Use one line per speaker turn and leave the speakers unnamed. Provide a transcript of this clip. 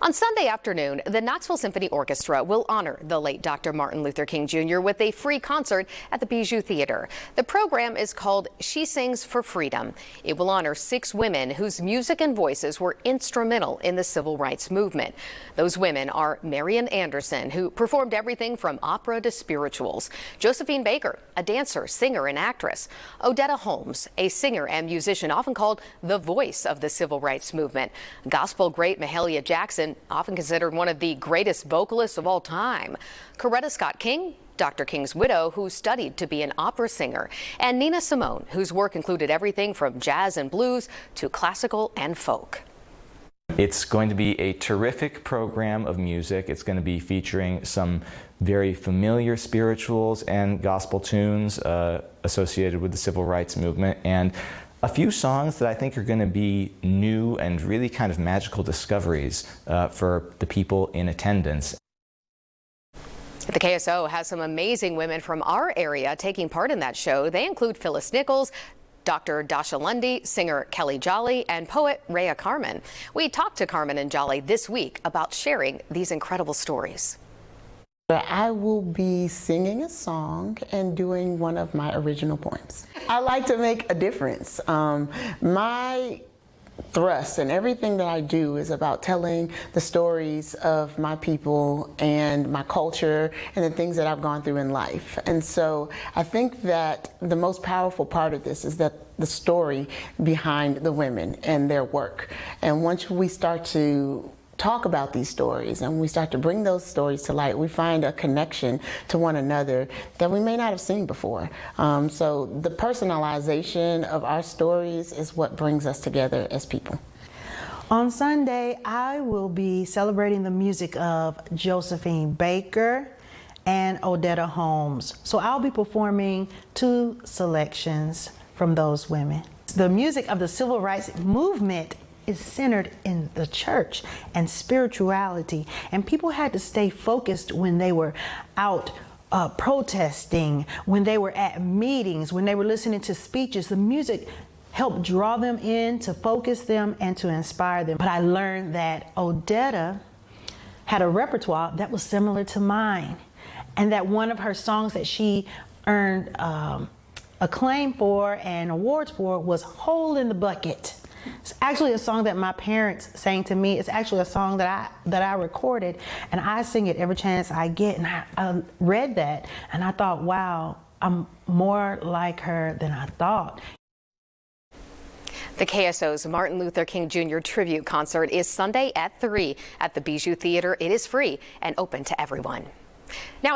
On Sunday afternoon, the Knoxville Symphony Orchestra will honor the late Dr. Martin Luther King Jr. with a free concert at the Bijou Theatre. The program is called She Sings for Freedom. It will honor 6 women whose music and voices were instrumental in the civil rights movement. Those women are Marian Anderson, who performed everything from opera to spirituals; Josephine Baker, a dancer, singer, and actress; Odetta Holmes, a singer and musician often called the voice of the civil rights movement; gospel great Mahalia Jackson, often considered one of the greatest vocalists of all time; Coretta Scott King, Dr. King's widow, who studied to be an opera singer; and Nina Simone, whose work included everything from jazz and blues to classical and folk.
It's going to be a terrific program of music. It's going to be featuring some very familiar spirituals and gospel tunes associated with the civil rights movement, and a few songs that I think are going to be new and really kind of magical discoveries for the people in attendance.
The KSO has some amazing women from our area taking part in that show. They include Phyllis Nichols, Dr. Dasha Lundy, singer Kelle Jolly, and poet Rhea Carmon. We talked to Carmon and Jolly this week about sharing these incredible stories.
I will be singing a song and doing one of my original poems. I like to make a difference. My thrust and everything that I do is about telling the stories of my people and my culture and the things that I've gone through in life. And so I think that the most powerful part of this is that the story behind the women and their work. And once we start to talk about these stories and we start to bring those stories to light, we find a connection to one another that we may not have seen before. So the personalization of our stories is what brings us together as people.
On Sunday, I will be celebrating the music of Josephine Baker and Odetta Holmes. So I'll be performing 2 selections from those women. The music of the civil rights movement is centered in the church and spirituality, and people had to stay focused when they were out protesting, when they were at meetings, when they were listening to speeches. The music helped draw them in, to focus them, and to inspire them. But I learned that Odetta had a repertoire that was similar to mine, and that one of her songs that she earned acclaim for and awards for was Hole in the Bucket. It's actually a song that my parents sang to me. It's actually a song that I recorded, and I sing it every chance I get. And I read that, and I thought, wow, I'm more like her than I thought.
The KSO's Martin Luther King Jr. tribute concert is Sunday at 3 at the Bijou Theatre. It is free and open to everyone. Now